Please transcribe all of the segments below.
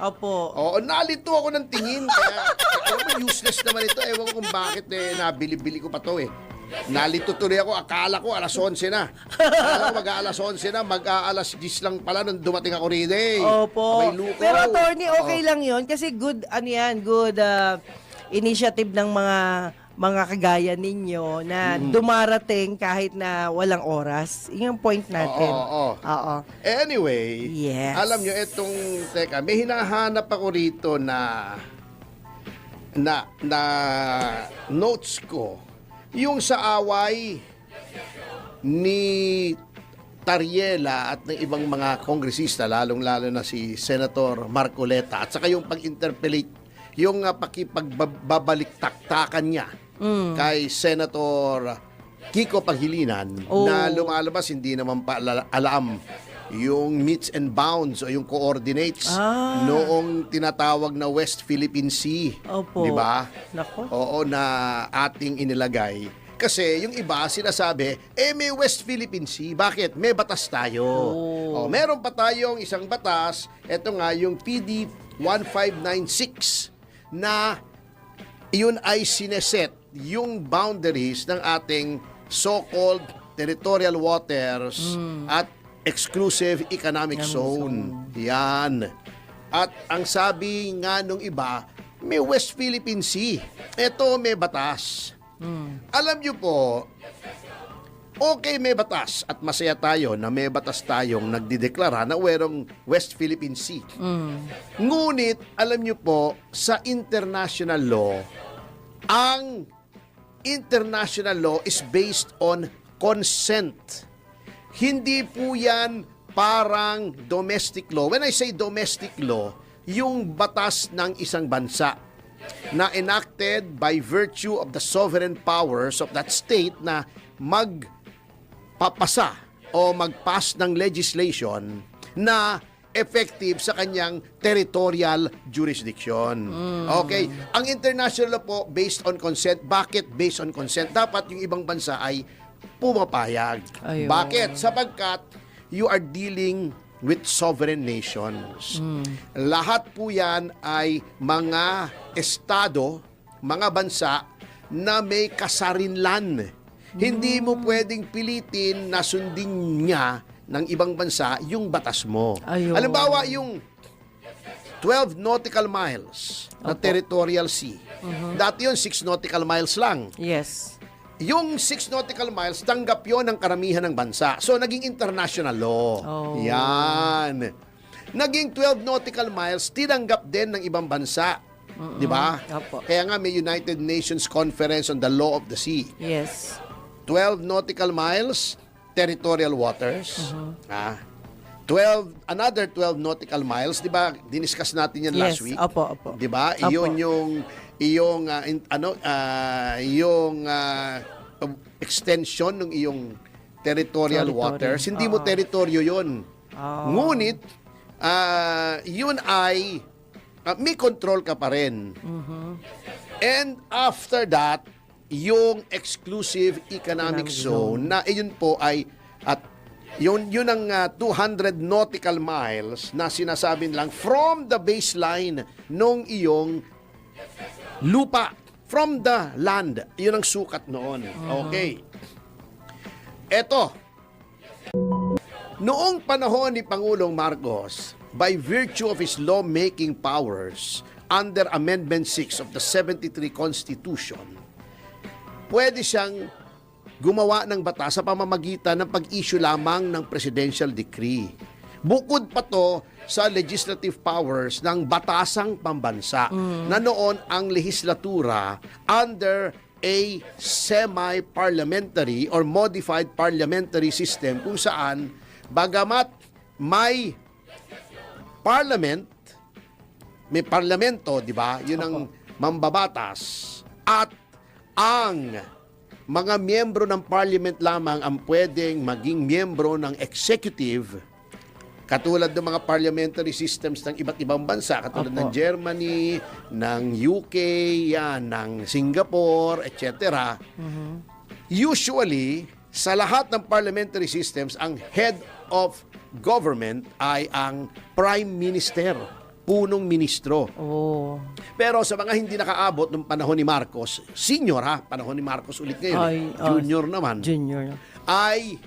Opo. Oo, nalito ako ng tingin. Kaya, alam mo, useless naman ito. Ewan ko kung bakit nabili-bili ko pa to eh. Nalito tuloy ako. Akala ko alas 11 na. Akala ko mag-aalas 11 na. Mag-aalas 10 lang pala nung dumating ako rin eh. Opo. Abay, luko. Pero attorney, okay Oo. lang yon kasi good, ano yan, good initiative ng mga kagaya ninyo na dumarating kahit na walang oras. Yun yung point natin. Oo. Oo. Anyway, Yes. alam nyo, teka, may hinahanap ako rito na notes ko. Yung sa away ni Tariela at ng ibang mga kongresista, lalong-lalo na si Senator Marcoleta, at saka yung pag-interpellate, yung pakipagbabalik-taktakan niya kay Senator Kiko Pangilinan na lumalabas, hindi naman pa alam yung meets and bounds o yung coordinates noong tinatawag na West Philippine Sea. Opo. Di ba? Nako. Oo, na ating inilagay. Kasi yung iba sinasabi, may West Philippine Sea. Bakit? May batas tayo. Oh, meron pa tayong isang batas. Ito nga, yung PD 1596 na yun ay sineset yung boundaries ng ating so-called territorial waters at exclusive economic zone. Yan. At ang sabi nga nung iba, may West Philippine Sea. Ito may batas. Alam nyo po, okay, may batas at masaya tayo na may batas tayong nagdideklara na merong West Philippine Sea. Ngunit, alam nyo po, sa international law, ang international law is based on consent. Hindi po yan parang domestic law. When I say domestic law, yung batas ng isang bansa na enacted by virtue of the sovereign powers of that state na magpapasa o mag-pass ng legislation na effective sa kanyang territorial jurisdiction. Okay? Ang international law po based on consent. Bakit based on consent? Dapat yung ibang bansa ay pumapayag. Ayun. Bakit? Sapagkat you are dealing with sovereign nations. Lahat po yan ay mga estado, mga bansa na may kasarinlan. Hindi mo pwedeng pilitin na sundin niya ng ibang bansa yung batas mo. Ayun. Halimbawa, yung 12 nautical miles na territorial sea. Dati yun, 6 nautical miles lang. Yes. Yung 6 nautical miles, tanggap yon ng karamihan ng bansa. So, naging international law. Yan. Naging 12 nautical miles, tinanggap din ng ibang bansa. Di ba? Opo. Kaya nga may United Nations Conference on the Law of the Sea. Yes. 12 nautical miles, territorial waters. Another 12 nautical miles, di ba? Diniscuss natin yan last week. Opo. Di ba? Opo. Iyon yung extension ng iyong territorial Territory. waters. Hindi mo teritoryo 'yon. Ngunit yun ay may control ka pa rin. And after that, yung exclusive economic zone na iyon po ay at yun ang 200 nautical miles na sinasabi lang from the baseline nung iyong lupa, from the land. Yun ang sukat noon. Okay. Eto. Noong panahon ni Pangulong Marcos, by virtue of his lawmaking powers under Amendment 6 of the 73 Constitution, pwede siyang gumawa ng batas sa pamamagitan ng pag-issue lamang ng presidential decree. Bukod pa to sa legislative powers ng batasang pambansa na noon ang lehislatura under a semi-parliamentary or modified parliamentary system kung saan bagamat may parliament, may parlamento, di ba? Yun ang mambabatas at ang mga miyembro ng parliament lamang ang pwedeng maging miyembro ng executive. Katulad ng mga parliamentary systems ng iba't ibang bansa, katulad ng Germany, ng UK, yan, ng Singapore, etc. Usually, sa lahat ng parliamentary systems, ang head of government ay ang Prime Minister punong ministro. Oh. Pero sa mga hindi nakaabot ng panahon ni Marcos, senior ha, panahon ni Marcos ulit ngayon, junior naman, Junior. ay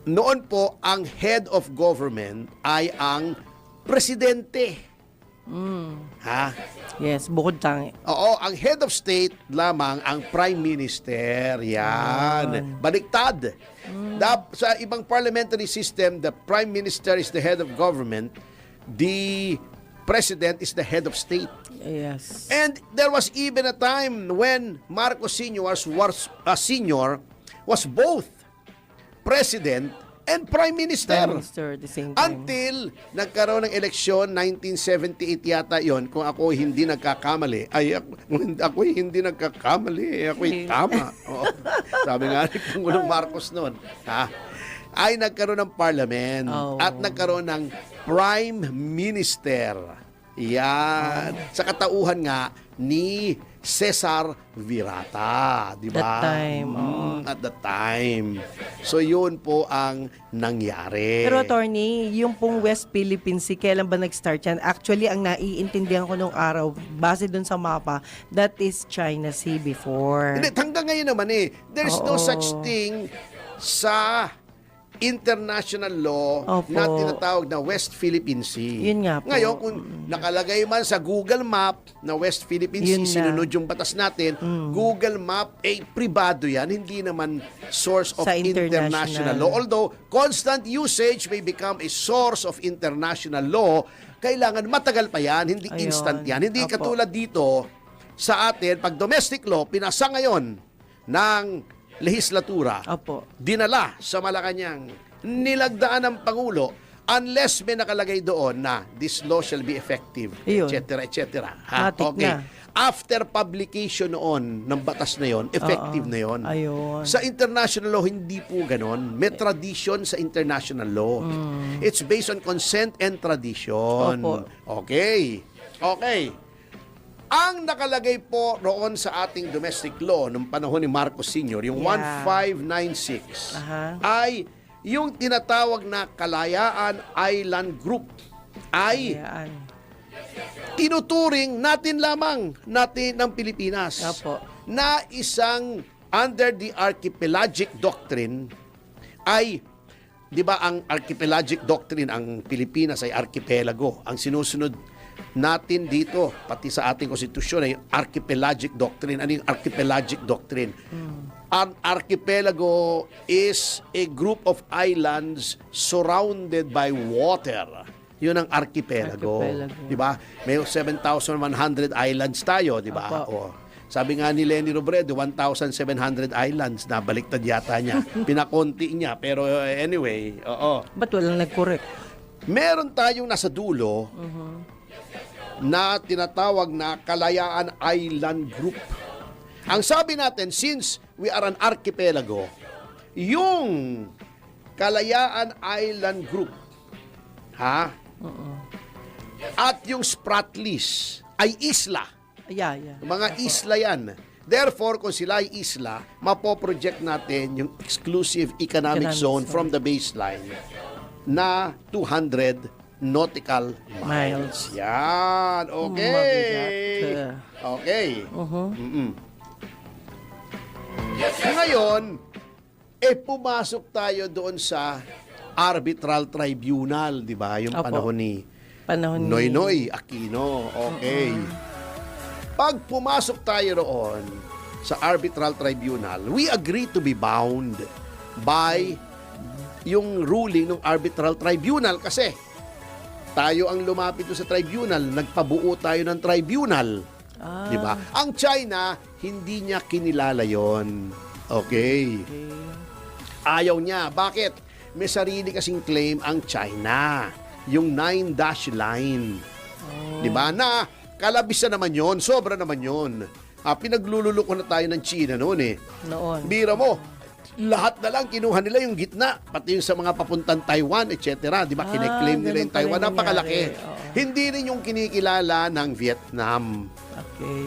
noon po ang head of government ay ang presidente. Ha? Yes, bukod tangi. Oo, ang head of state lamang ang prime minister. Yan. Baliktad. Sa ibang parliamentary system, the prime minister is the head of government. The president is the head of state. Yes. And there was even a time when Marcos Sr. was both president and prime minister. Prime Minister at the same time. Until nagkaroon ng eleksyon, 1978 yata yon, kung ako hindi nagkakamali. Ako'y hindi nagkakamali. Ako'y tama. Oo. Sabi nga ni Pangulong Marcos noon. Ay nagkaroon ng parliament at nagkaroon ng prime minister. Yan. Sa katauhan nga ni Cesar Virata, di ba? That time, At that time. So yun po ang nangyari. Pero attorney, yung pong West Philippine Sea, kailan ba nag-start yan? Actually, ang naiintindihan ko nung araw, base dun sa mapa, that is China Sea before. Hindi, hanggang ngayon naman there's no such thing sa international law na tinatawag na West Philippine Sea. Yun nga po. Ngayon, kung nakalagay man sa Google Map na West Philippine Sea, sinunod yung batas natin, Google Map, pribado yan, hindi naman source of Sa international law. Although, constant usage may become a source of international law, kailangan matagal pa yan, hindi instant yan. Hindi katulad dito sa atin, pag domestic law, pinasa ngayon ng lehislatura, dinala sa Malacanang, nilagdaan ng Pangulo, unless may nakalagay doon na this law shall be effective, etc., etc. Okay. After publication noon ng batas na yon, effective na yon. Sa international law, hindi po ganon. May tradition sa international law. It's based on consent and tradition. Okay. Ang nakalagay po roon sa ating domestic law nung panahon ni Marcos Sr., yung 1596, ay yung tinatawag na Kalayaan Island Group ay tinuturing natin lamang ng Pilipinas na isang under the archipelagic doctrine ay, di ba ang archipelagic doctrine, ang Pilipinas ay archipelago. Ang sinusunod natin dito, pati sa ating konstitusyon, ay archipelagic doctrine. Ano yung archipelagic doctrine? An archipelago is a group of islands surrounded by water. Yun ang archipelago. Di ba? May 7,100 islands tayo, di ba? Sabi nga ni Lenny Robredo, 1,700 islands na baliktad yata niya. Pinakonti niya. Pero anyway, Ba't walang nag-correct? Meron tayong nasa dulo na tinatawag na Kalayaan Island Group. Ang sabi natin, since we are an archipelago, yung Kalayaan Island Group, at yung Spratlys ay isla. Mga isla yan. Therefore, kung sila ay isla, mapoproject natin yung exclusive economic zone from the baseline na 200 nautical miles. Yan. Okay. Okay. Ngayon, pumasok tayo doon sa arbitral tribunal, di ba? Yung panahon ni Noynoy Aquino. Okay. Pag pumasok tayo roon sa arbitral tribunal, we agree to be bound by yung ruling ng arbitral tribunal kasi tayo ang lumapit sa tribunal, nagpabuo tayo ng tribunal. Di ba? Ang China, hindi niya kinilala yon. Okay. Ayaw niya. Bakit? May sarili kasing claim ang China. Yung 9-dash line. Di ba? Na kalabis na naman yon, sobra naman yon. Pinaglululoko na tayo ng China noon Bira mo, lahat na lang kinuha nila yung gitna, pati yung sa mga papuntang Taiwan, etc. Di ba? Kine-claim nila yung Taiwan. Napakalaki. Hindi rin yung kinikilala ng Vietnam. Okay.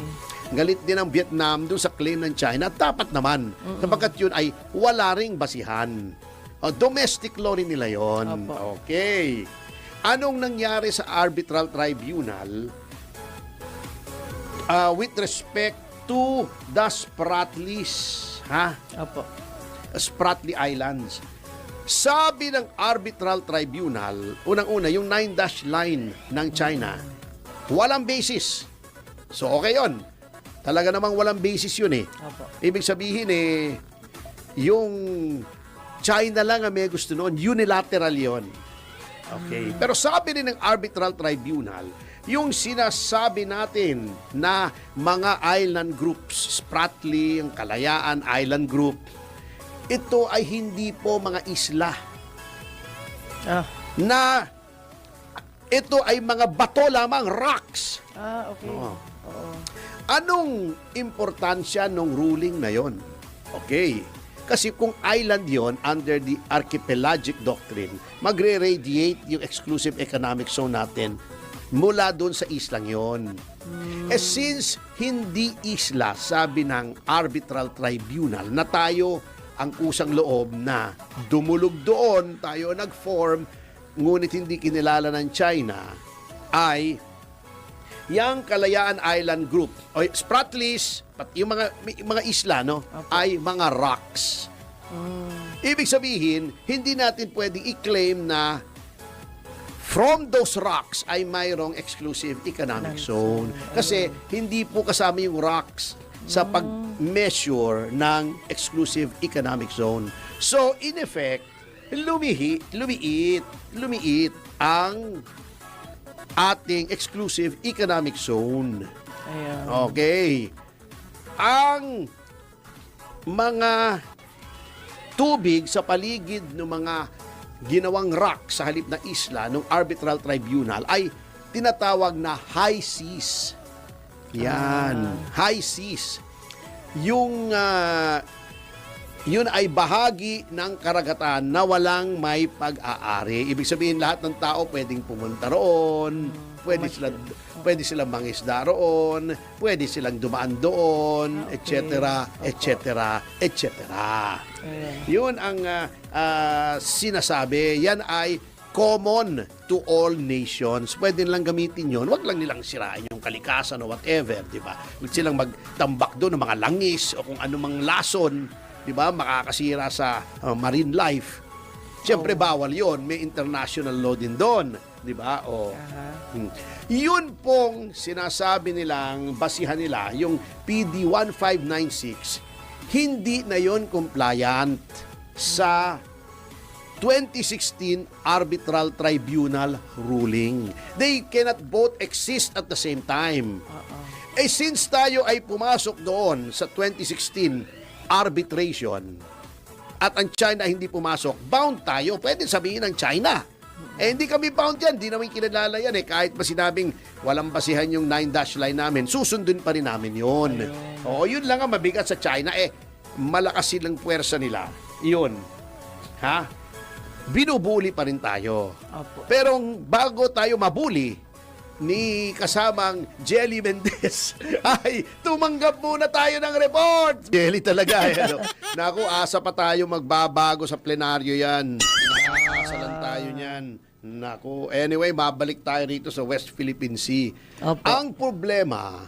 Galit din ang Vietnam doon sa claim ng China. Dapat naman. Sapagkat yun ay wala ring basihan. Domestic law rin nila yon. Okay. anong nangyari sa arbitral tribunal with respect to the Spratlys, Opo. Spratly Islands. Sabi ng arbitral tribunal, unang-una, yung 9-dash line ng China, walang basis. So, okay yun. Talaga namang walang basis yun eh. Opo. Ibig sabihin yung China lang ang may gusto noon, unilateral yon. Okay. Pero sabi rin ng arbitral tribunal, yung sinasabi natin na mga island groups, Spratly, yung Kalayaan Island Group, ito ay hindi po mga isla. Na ito ay mga bato lamang, rocks. Okay. Oo. Oo. Anong importansya ng ruling na yon? Okay. Kasi kung island yon under the archipelagic doctrine, magre-radiate yung exclusive economic zone natin mula doon sa islang yon. Since hindi isla, sabi ng arbitral tribunal, na tayo ang kusang loob na dumulog doon, tayo nag-form, ngunit hindi kinilala ng China, ay yung Kalayaan Island Group, o Spratlys, pati yung mga isla, no, ay mga rocks. Ibig sabihin, hindi natin pwedeng i-claim na from those rocks ay mayroong exclusive economic zone. Kasi hindi po kasama yung rocks sa pag-measure ng exclusive economic zone. So, in effect, lumiit ang ating exclusive economic zone. Ayan. Okay. Ang mga tubig sa paligid ng mga ginawang rock sa halip na isla ng arbitral tribunal ay tinatawag na high seas. Yan, high seas. Yun ay bahagi ng karagatan na walang may pag-aari. Ibig sabihin, lahat ng tao pwedeng pumunta roon, pwede silang mangisda roon, pwede silang dumaan doon, etc., etc., etc. Yun ang sinasabi. Yan ay common to all nations. Pwede nilang gamitin yon. Huwag lang nilang sirain yung kalikasan o whatever, di ba? Huwag silang magtambak doon ng mga langis o kung anumang lason, di ba? Makakasira sa marine life. Siyempre, bawal yon. May international law din doon, di ba? Yun pong sinasabi nilang, basihan nila, yung PD 1596, hindi na yon compliant sa 2016 Arbitral Tribunal ruling. They cannot both exist at the same time. Since tayo ay pumasok doon sa 2016 arbitration at ang China hindi pumasok, bound tayo. Pwede sabihin ng China. Hindi kami bound yan. Hindi namin kinalala yan. Kahit ba sinabing walang basihan yung 9-dash line namin, susundin pa rin namin yun. Oo, yun lang ang mabigat sa China. Malakas silang puwersa nila. Yun. Binubuli pa rin tayo. Opo. Pero bago tayo mabuli ni kasamang Jelly Mendez, ay tumanggap muna tayo ng report. Jelly talaga. Naku, asa pa tayo magbabago sa plenaryo yan. Asa lang tayo niyan. Naku, anyway, mabalik tayo rito sa West Philippine Sea. Opo. Ang problema,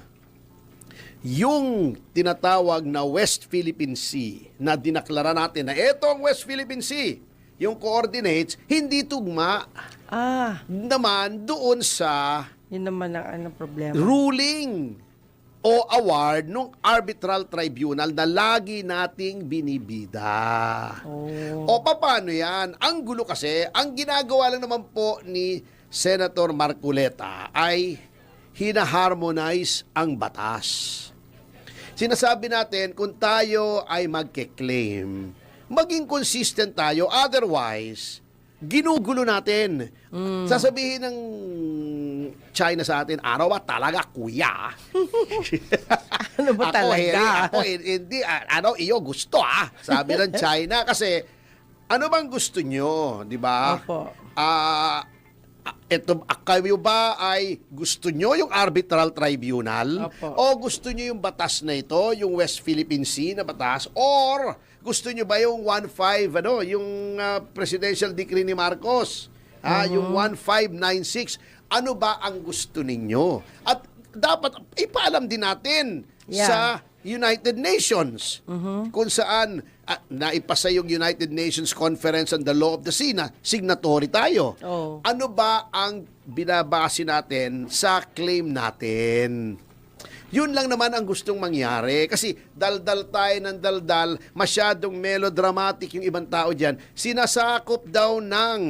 yung tinatawag na West Philippine Sea na dinaklara natin na ito ang West Philippine Sea, yung coordinates, hindi tugma naman doon sa Yun naman ang problema. ruling o award ng arbitral tribunal na lagi nating binibida. O paano yan? Ang gulo kasi, ang ginagawa lang naman po ni Senator Marcoleta ay hinaharmonize ang batas. Sinasabi natin, kung tayo ay magke-claim, maging consistent tayo. Otherwise, ginugulo natin. Sasabihin ng China sa atin, araw talaga, kuya. Ano ba talaga? Hindi, iyo gusto sabi ng China. Kasi, ano bang gusto nyo? Di ba? Opo. Kayo ba ay gusto nyo yung arbitral tribunal? Opo. O gusto nyo yung batas na ito, yung West Philippine Sea na batas? Or gusto nyo ba yung 1.5, yung presidential decree ni Marcos Yung 1596. Ano ba ang gusto ninyo? At dapat ipaalam din natin sa United Nations kung saan naipasa yung United Nations Conference on the Law of the Sea na signatory tayo. Oh. Ano ba ang binabase natin sa claim natin? Yun lang naman ang gustong mangyari. Kasi daldal tayo ng daldal, masyadong melodramatic yung ibang tao dyan. Sinasakop daw ng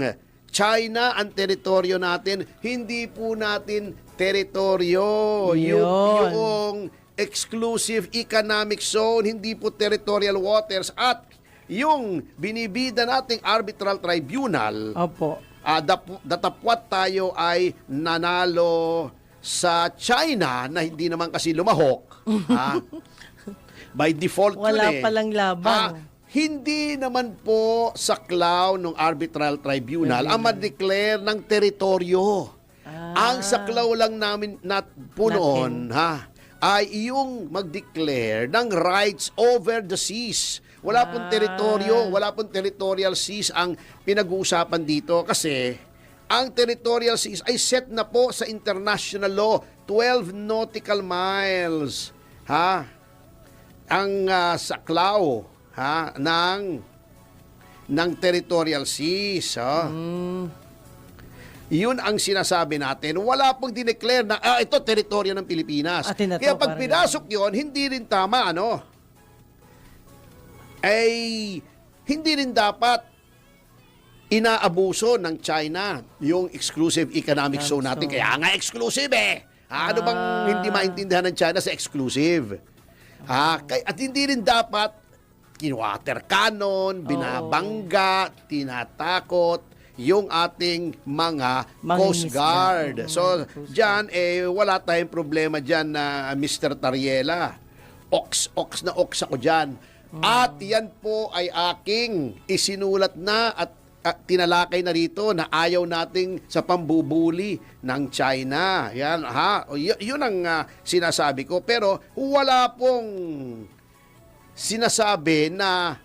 China ang teritoryo natin. Hindi po natin teritoryo. Yung exclusive economic zone, hindi po territorial waters. At yung binibida nating arbitral tribunal, Opo. datapwat tayo ay nanalo sa China na hindi naman kasi lumahok. By default Wala yun eh. palang laban. Hindi naman po saklaw ng arbitral tribunal ang ma-declare ng teritoryo. Ang saklaw lang namin po noon ay yung mag-declare ng rights over the seas. Wala pong teritoryo, wala pong territorial seas ang pinag-uusapan dito kasi ang territorial seas ay set na po sa international law, 12 nautical miles. Ang saklaw ng territorial seas. Yun ang sinasabi natin. Wala pong dineclare na ito teritoryo ng Pilipinas. Kaya pag pinasok yun, hindi rin tama, hindi rin dapat inaabuso ng China yung exclusive economic zone natin. Kaya nga exclusive Ano bang hindi maintindihan ng China sa exclusive? At hindi rin dapat water cannon, binabangga, tinatakot yung ating mga Coast Guard. So, dyan, wala tayong problema dyan na Mr. Tariela. Ox na ox ako dyan. At yan po ay aking isinulat na at tinalakay na rito na ayaw nating sa pambubuli ng China. Yan, yun ang sinasabi ko. Pero wala pong sinasabi na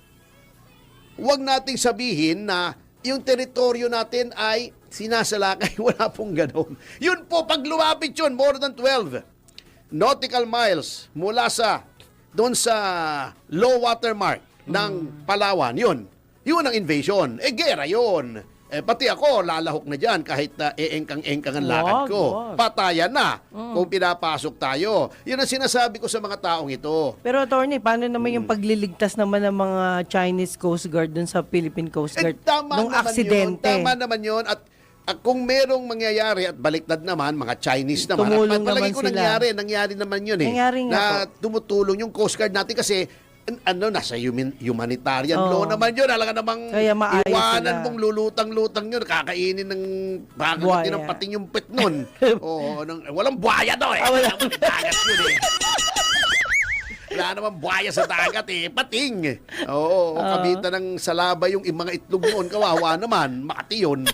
huwag nating sabihin na yung teritoryo natin ay sinasalakay. Wala pong ganon. Yun po, pag lumapit yun, more than 12 nautical miles mula doon sa low water mark ng Palawan, yun ang invasion. Gera yun. Pati ako, lalahok na dyan kahit eengkang-engkang ang lakad ko. Patayan na kung pinapasok tayo. Yun ang sinasabi ko sa mga taong ito. Pero attorney, paano naman yung pagliligtas naman ng mga Chinese Coast Guard dun sa Philippine Coast Guard nung aksidente? Tama naman yun. At kung merong mangyayari at baliktad naman, mga Chinese naman. Tumulong at palagi naman ko sila. nangyari naman yun Nangyari nga na tumutulong yung Coast Guard natin kasi nasa humanitarian law naman yun. Alaga namang kaya iwanan sila. mong lulutang-lutang yun. Kakainin ng bakit ng pating yung pet nun. Walang buhaya daw Walang dagat yun Wala naman buhaya sa dagat pating. Kabitan ng salaba yung mga itlog noon. Kawawa naman. Makati yun.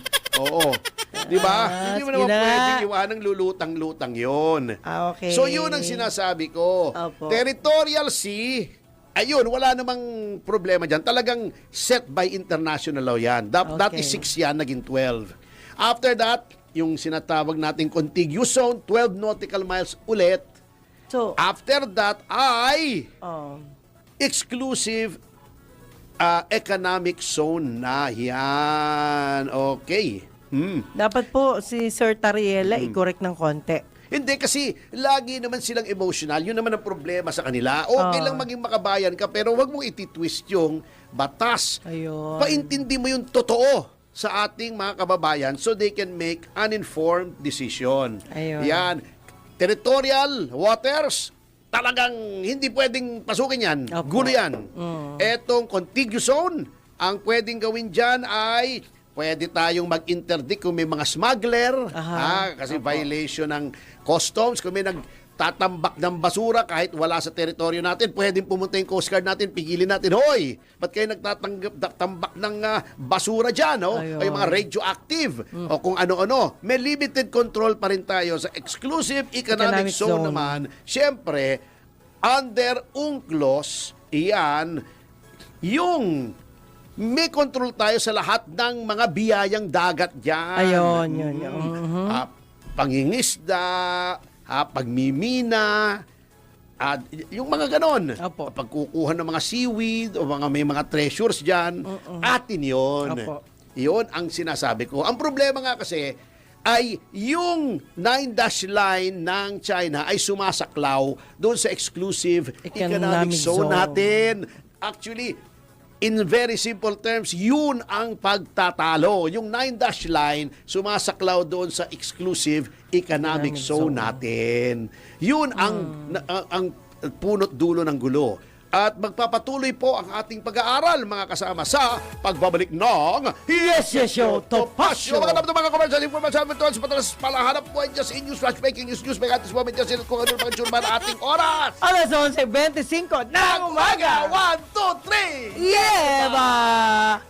Di ba? Hindi mo naman pwedeng iwanang lulutang-lutang yun. Okay. So yun ang sinasabi ko. Opo. Territorial sea, ayun, wala namang problema dyan. Talagang set by international law yan. Dati 6 yan, naging 12. After that, yung sinatawag nating contiguous zone, 12 nautical miles ulit. So, after that ay exclusive economic zone na yan. Okay. dapat po si Sir Tariela i-correct ng konti. Hindi kasi lagi naman silang emotional. Yun naman ang problema sa kanila. Okay lang maging makabayan ka pero wag mong ititwist yung batas. Ayun. Paintindi mo yung totoo sa ating mga kababayan so they can make an informed decision. Ayun. Yan. Territorial waters, talagang hindi pwedeng pasukin yan. Opo. Gulo yan. Etong contiguous zone, ang pwedeng gawin dyan ay pwede tayong mag-interdict kung may mga smuggler, kasi violation ng customs, kung may nagtatambak ng basura kahit wala sa teritoryo natin, pwedeng pumunta yung Coast Guard natin, pigilin natin, hoy, ba't kayo nagtatambak ng basura dyan, o yung mga radioactive, o kung ano-ano. May limited control pa rin tayo sa exclusive economic zone naman. Siyempre, under UNCLOS, iyan, yung may control tayo sa lahat ng mga biyayang dagat dyan. Ayun, yun. Pangingisda, pagmimina, at yung mga ganon. Opo. Pagkukuha ng mga seaweed o may mga treasures dyan, atin yun. Opo. Yun ang sinasabi ko. Ang problema nga kasi ay yung 9-dash line ng China ay sumasaklaw doon sa exclusive economic zone natin. Actually, in very simple terms, yun ang pagtatalo. Yung 9-dash line, sumasaklaw doon sa exclusive economic zone natin. Yun ang punot dulo ng gulo. At magpapatuloy po ang ating pag-aaral, mga kasama, sa pagbabalik ng Yes, yes, yo, Topasyo. Mga kapatid, mga commercial information natin sa patalas palahanap po ay just in news, flash breaking news, may atis moment just kung ano mga tsurma na ating oras. Alas 11:25 ng umaga. 1, 2, 3! Yeah, ba?